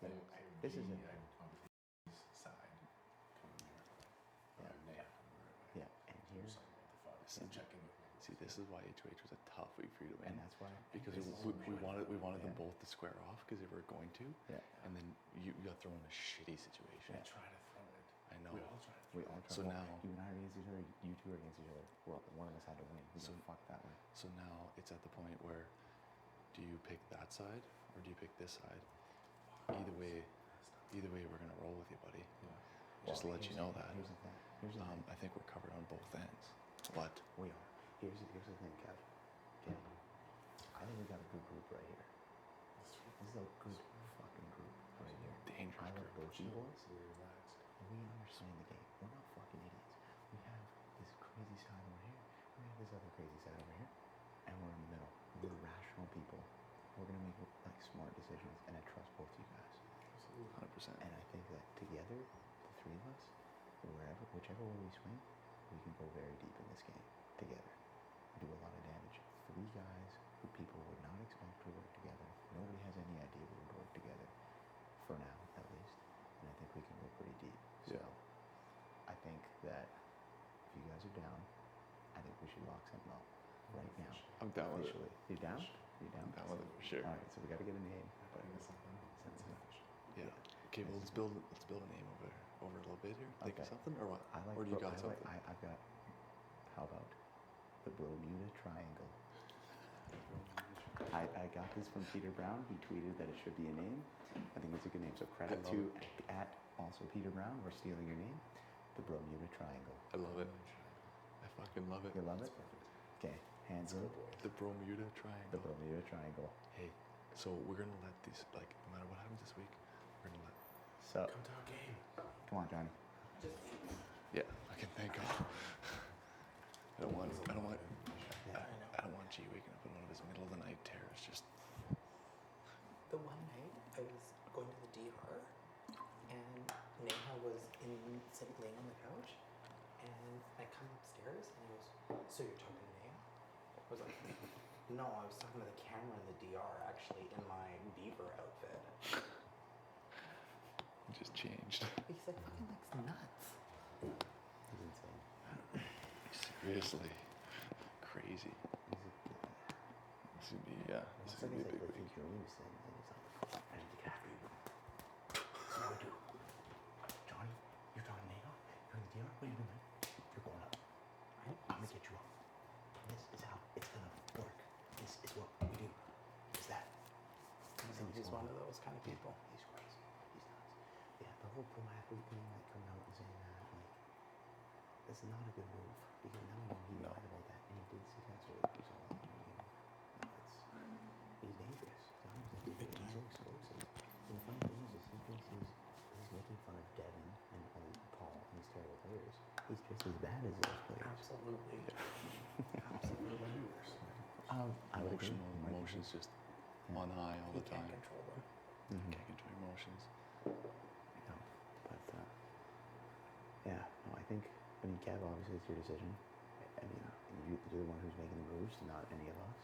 This is it. on his side coming here. Yeah. Yeah, and He here's was like, what the fuck? Checking with me. See, this is why HOH was a tough week for you to win. and that's why Because This is we wanted them Yeah. both to square off because they were going to. Yeah. And then you got thrown in a shitty situation. I try to throw it. I know. We all try to we throw all it. try. So well, now- you and I are against each other. You two are against each other. One of us had to win. So fuck that way. So now it's at the point where, do you pick that side or do you pick this side? Either way, we're gonna roll with you, buddy. Yeah. Just to let you know that. Here's the thing. Here's the thing. I think we're covered on both ends. But We are. Here's the thing, Kev. Okay. I think we got a good group right here. This is a good fucking group right here. Dangerous I love group. both you boys. So we're relaxed. We understand the game. We're not fucking idiots. We have this crazy side over here. We have this other crazy side over here. And we're in the middle. We're rational people. We're gonna make like smart decisions, and I trust both you guys. Absolutely. 100%. And I think that together, the three of us, whichever way we swing, we can go very deep in this game together. Do a lot of damage. Three guys who people would not expect to work together. Nobody has any idea we would work together, for now at least. And I think we can go pretty deep. So I think that if you guys are down, I think we should lock something up right now. I'm down with it. Officially. You down? You down? I'm down with it for sure. All right, so we got to get a name. But it's something. It's official. Yeah. Okay, well let's build a name over a little bit here. Think of Okay. something or what? I like. Or do you got something? I've got. How about the Bromuda Triangle? I got this from Peter Brown. He tweeted that it should be a name. I think it's a good name. So credit I love to at also Peter Brown. We're stealing your name. The Bromuda Triangle. I love it. I fucking love it. You love it? That's perfect. Okay, hands in. The Bromuda The Triangle. Bromuda Triangle. Hey, so we're gonna let these, like, no matter what happens this week, we're gonna let. So Come to our game. come on, Johnny. Yeah. Okay. Thank God. I don't want G waking up in one of his middle of the night terrors. Just. The one night I was going to the DR and Neha was laying on the couch and I come upstairs and he goes, so you're talking to Neha? I was like, no, I was talking to the camera in the DR actually in my beaver outfit. It just changed. He's like, fucking looks nuts. He's insane. Seriously. Crazy. This would be, yeah. This It's would like be a big he week. dreams things and he's like, fuck, I need to get after you. So what do I do? Johnny, you're talking to Neha? You're in the DR? What are you doing? You're going up. I'm gonna get you up. This is how it's gonna work. This is what we do. Is that? He's one of those kind of people. He's crazy. He's nuts. Yeah, the whole pro athlete thing, like coming out and saying that, like, that's not a good move. Because now he lied about that and he did successfully do something. He's dangerous. He's so explosive. And the funny thing is he thinks he's making fun of Devin and Paul and these terrible players. He's just as bad as those players. Absolutely. Absolutely. I would agree. Emotions just on high all the He can't time. control them. Can't control emotions. No, but yeah, no, I think. I mean, Kev, obviously it's your decision. I mean, you're the one who's making the moves, not any of us.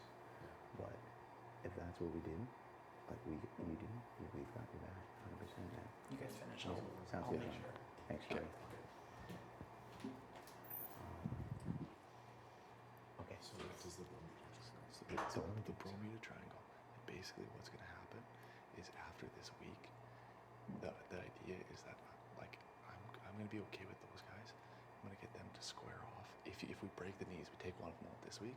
But if that's what we do, like you do, we've got your back, 100%. Man. You guys finish. Yeah, sounds I'll good. make sure. Thanks, Johnny. Okay. So what does the Bromuda So the Bromuda Triangle, basically what's going to happen is after this week, the idea is that, like, I'm going to be okay with those guys. I'm going to get them to square off. If we break the knees, we take one of them out this week,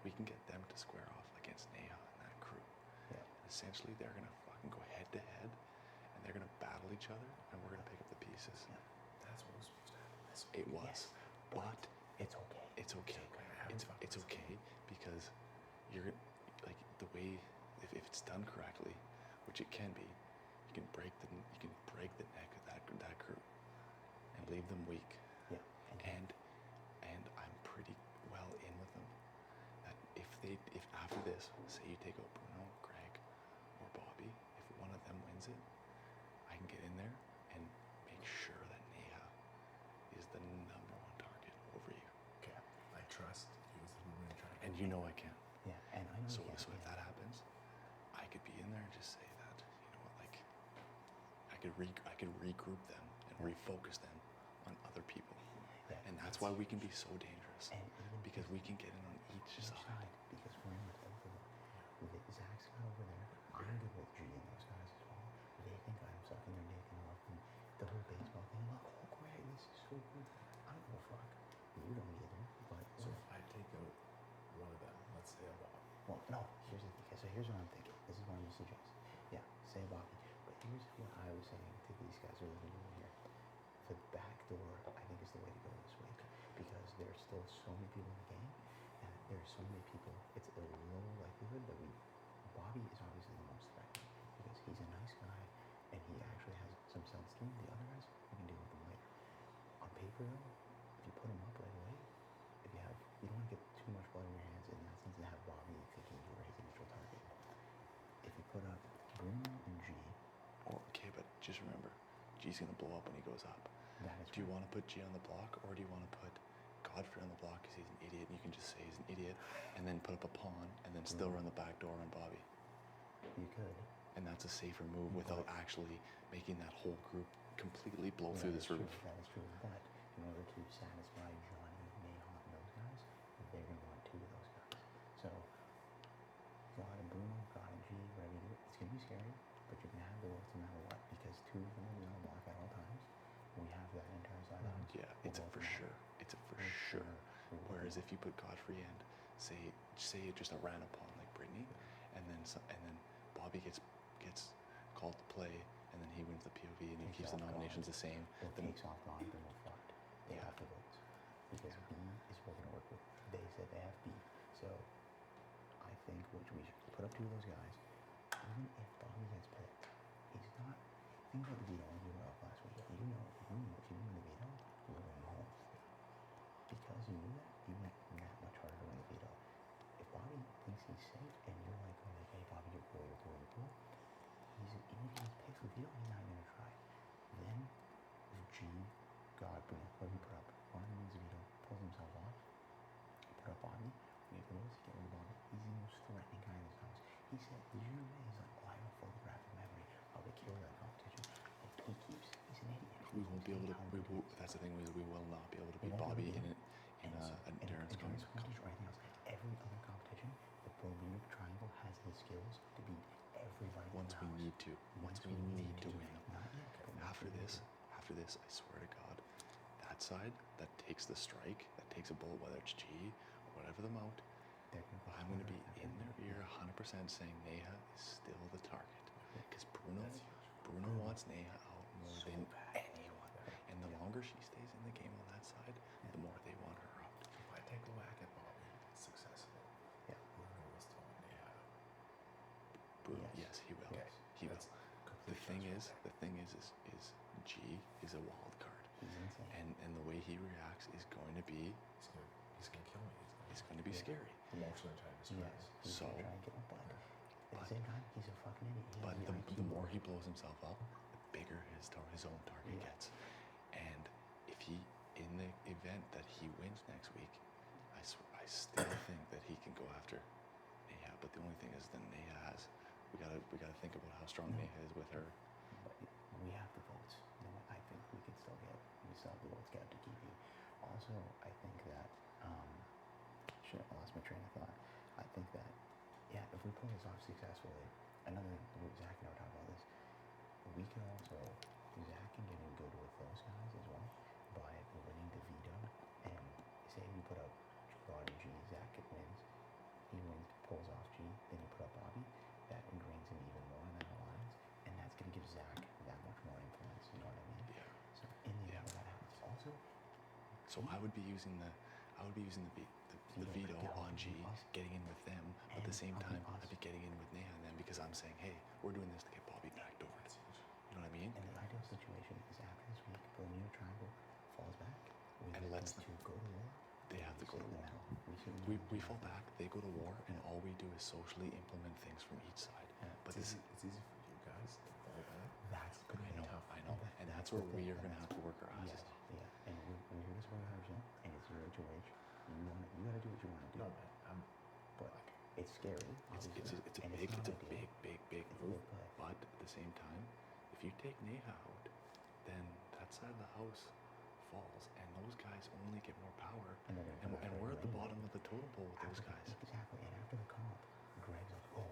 we can get them to square off against Neha and that crew. Yeah. And essentially, they're going to fucking go head to head, and they're going to battle each other, and we're going to pick up the pieces. Yeah. That's what was supposed to happen. It was, but It's okay. it's okay. It's okay because you're like the way if it's done correctly, which it can be, you can break the neck of that crew and leave them weak. Yeah. And I'm pretty well in with them. That if after this, say you take out Bruno, Greg, or Bobby, if one of them wins it, I can get in there and make sure that Neha is the number one target over you. Okay. I trust he was the Bromuda Triangle. And you know I can. Yeah, and I know So you can, if that happens, I could be in there and just say that, you know what, like, could regroup them and refocus them on other people. Yeah, And that's why we can be so dangerous. and even Because we can get in on each side. because we're in with both of them. Zach's got over there. I'm good with G and those guys as well. They think I'm sucking their dick and love them. The whole baseball thing. I'm like, oh great, this is so good. I don't give a fuck. You don't either. But So if I take out one of them, let's say a Bob. well, no. Here's the thing. Okay, so here's what I'm thinking. This is what I'm gonna suggest. Yeah, say Bobby. But here's what I was saying to these guys who are living over here. The back door, I think, is the way to go this week because there's still so many people in the game, and there's so many people. It's a low likelihood that Bobby is obviously the most threatening because he's a nice guy and he actually has some self-esteem. The other guys, we can deal with them later. On paper, though, if you put him up right away, you don't want to get too much blood in your hands in that sense and have Bobby thinking you were his initial target. If you put up Bruno and G, Okay, but just remember, G's gonna blow up when he goes up. that is Do you right. want to put G on the block, or do you want to put Godfrey on the block because he's an idiot and you can just say he's an idiot, and then put up a pawn and then still run the back door on Bobby? You could. And that's a safer move without actually making that whole group completely blow through this roof. That is true. But in order to satisfy Johnny, Neha, and those guys, they're going to want two of those guys. So, God and Bruno, God and G, whatever you do, it's going to be scary, but you're going to have the works no matter what because two of them will be on the block at all times. We have that entire side of us. Yeah, it's a for sure. It's a for sure. Whereas if you put Godfrey and say just a random pawn like Brittany, and then Bobby gets called to play, and then he wins the POV and he keeps the nominations the same. Or Then takes off God, then we're fucked. They have the votes because B is what we're going to work with. They said they have B, so I think we should put up two of those guys. Even if Bobby gets picked, he's not. Think about the veto you were up last week. You know, if you win the veto, you're going home. Because you knew that, you went that much harder to win the veto. If Bobby thinks he's safe, and you're like, hey Bobby, you're cool. Even if he gets picked with veto, he's not going to try. Then, if G, God, Bruno, whoever you put up, one of them wins the veto, pulls himself off, put up Bobby, we have the rules, get rid of Bobby. He's the most threatening guy in this house. He said, did you know that? He's like, oh, I have a photographic memory. I'll be killed at competition. And he's an idiot. we won't be able to. That's the thing is we will not be able to beat Bobby in an endurance competition or anything else. Every other competition, the Bromuda triangle has the skills to beat everybody. Once we need to win. Not yet. After this, I swear to God, that side that takes the strike, that takes a bullet, whether it's G, whatever the mount, I'm going to be in their ear 100% saying Neha is still the target. Because Bruno wants Neha out more than anyone. And the longer she stays in the game on that side, the more they want her out. If I take a whack at Bobby and it's successful, Yeah. Bruno will still win Neha. Bruno, yes, he will. Yes. He will. That's The complete thing is G is a wild card. He's insane. And the way he reacts is going to be He's gonna kill me. it's going to be scary. Emotionally trying to destroy Yes. me. He's So- gonna try and get my butt. At the same time, he's a fucking idiot. He But has the IQ. more he blows himself up, the bigger his own target Yeah. gets. And if he, in the event that he wins next week, I still think that he can go after Neha. But the only thing is, then Neha has. We gotta think about how strong No. Neha is with her. But we have the votes. You know, I think we still have the votes get to keep you. Also, I think that shit, I lost my train of thought. I think that if we pull this off successfully, another Zach and I were talking about this. We can also Zach can get in good with those guys as well by winning the veto and say we put up God and G, Zach wins. He wins, pulls off G, then you put up Bobby. That ingrains him even more in that alliance, and that's going to give Zach that much more influence. You know what I mean? Yeah. So in the end, that happens. Also, So I would be using the veto on G, getting in with them, but at the same time, I'd be getting in with Neha and them because I'm saying, hey, we're doing this to get Bobby backdoored. You know what I mean? and the ideal situation is after this week, Bromuda triangle falls back. We And get lets them to go to war. They have to go to war. We fall back, they go to war, and all we do is socially implement things from each side. Yeah. But It's this, easy for you guys to fall back. That's going to be tough. I know, and that's where we are going to have to work our Yes, asses. yeah, and we're here to support 100%, and it's your HOH. You gotta do what you want to do. No, man. But it's scary. It's obviously, a and big not ideal. move. It's a big play. But at the same time, if if you take Neha out, then that side of the house falls, and those guys only get more power. And they're gonna come And after we're you at the anyway. bottom of the totem pole with those guys. Exactly. And after the comp, Greg's like, oh,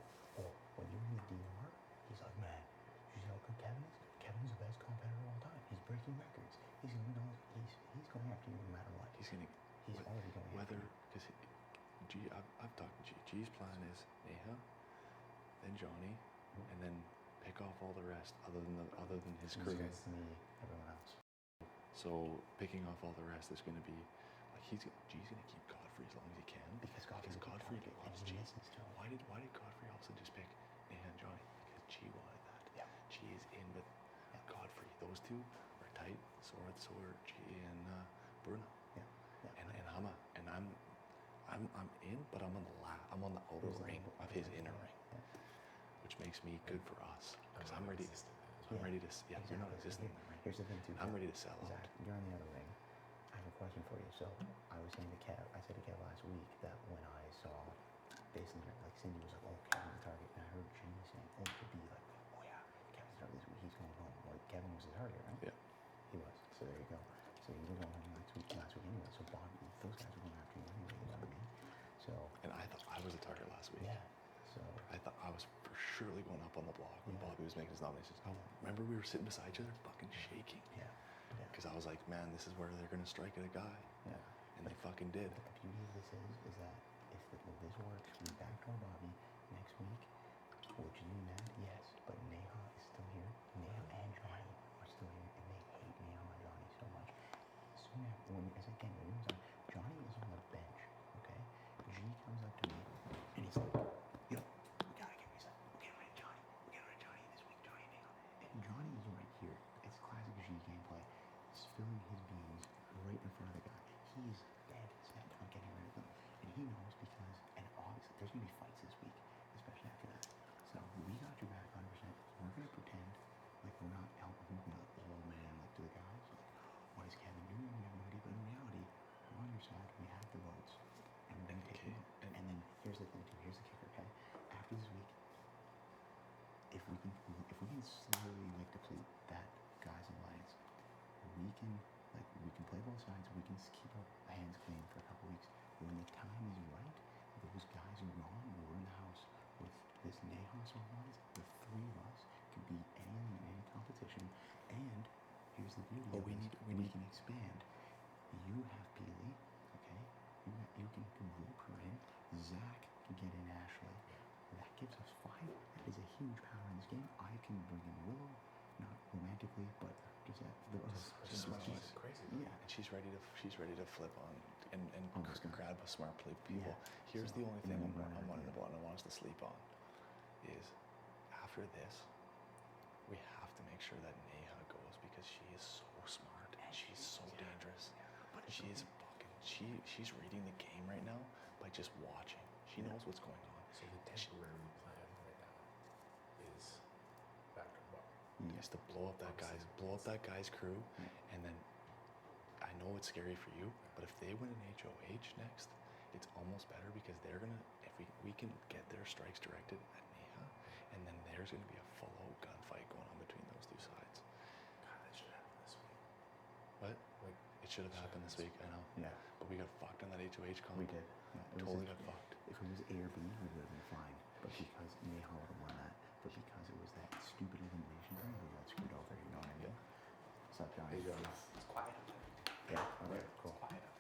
when you're in the DR, he's like, man, you see how good Kevin is? Kevin's the best competitor of all time. He's breaking records. He's going on. He's going after you no matter what. He's gonna He's already going whether after you. because I've talked to G. G's plan is Neha, then Johnny, and then pick off all the rest other than his crew. These guys, me, everyone else. So picking off all the rest is going to be like G's going to keep Godfrey as long as he can Because Godfrey's a good Godfrey target, loves and G. he listens to him. Why did Godfrey also just pick Neha and Johnny? Because G wanted that. Yeah. G is in with Godfrey. Those two are tight. So are G and Bruno. Yeah. And Hama. And I'm in, but I'm on the outer ring of his inner ring, which makes me good for us because I'm ready. I'm ready to. Yeah, you're not existing in the ring. Here's the thing too. I'm ready to sell out. Zach, you're on the other ring. I have a question for you. So I was saying to Kev, I said to Kev last week that when I saw basically like Cindy was like, oh, Kevin's the target, and I heard Jimmy saying, oh, it could be like, oh yeah, Kevin's the target this week, he's going home. Like Kevin was the target, right? Yeah. He was. So there you go. So you were going home last week anyway. So Bobby, those guys were going after you anyway. You know what I mean? So. And I thought I was a target last week. Yeah. So. I thought I was for surely going up on the block when Bobby was making his nominations. Yeah. Remember we were sitting beside each other, fucking shaking. Yeah. Because I was like, man, this is where they're gonna strike at a guy. Yeah. And they fucking did. But the beauty of this is that if this works, we backdoor Bobby next week. Will Jimmy mad? Yes. But Neha is still here. Neha and Johnny are still here, and they hate Neha and Johnny so much. Soon after, Johnny is on the bench. Okay. G comes up to me, and he's like, "Yo, we gotta get reset. We're getting rid of Johnny. We're getting rid of Johnny this week. Johnny and Neha." And Johnny is right here. It's classic G gameplay. Spilling his beans right in front of the guy. He's dead set on getting rid of them. And he knows because, and obviously, there's going to be fights this week, especially after that. So we got your back 100%. We're going to pretend like we're not out. We're going to be like, oh man, like to the guys, like, what is Kevin doing? We have no idea. But in reality, we're on your side. We have the votes. And we're going to take them. And then here's the thing too. Here's the kicker, okay? After this week, if we can slowly like deplete that guy's alliance, we can play both sides. We can keep our hands clean for a couple weeks. When the time is right, those guys are gone. We're in the house with this Neha alliance. The three of us can beat anyone in any competition. And here's the beauty. But we can expand. You have Peely, okay? You can rope her in. Zach can get in Ashley. That gives us 5. That is a huge power in this game. I can bring in Willow, not romantically, but just Just crazy. Yeah. And she's ready to flip on and Oh, this guy. grab a smart play people. Yeah. Here's So, the only and thing then I'm we run wanting out, to want us to sleep on is after this, we have to make sure that Neha goes because she is so smart and she's so dangerous. But she's reading the game right now by just watching. She knows what's going on. So the temporary plan right now is backdoor Bobby. Is to blow up that guy's crew, and then I know it's scary for you, but if they win an HOH next, it's almost better because they're gonna if we can get their strikes directed at Neha, and then there's gonna be a full-out gunfight going on between those two sides. God, that should happen this week. What? Like, It should have happened this week, I know. Yeah. But we got fucked on that HOH comp. We did. Yeah, it was Totally a- got fucked. If it was A or B, we would have been fine. But because Neha would have won that, but because it was that stupid elimination thing, we got screwed over. You know what I mean? What's up, Johnny? Hey, Johnny. It's quiet out there. Yeah. Okay. Cool. It's quiet out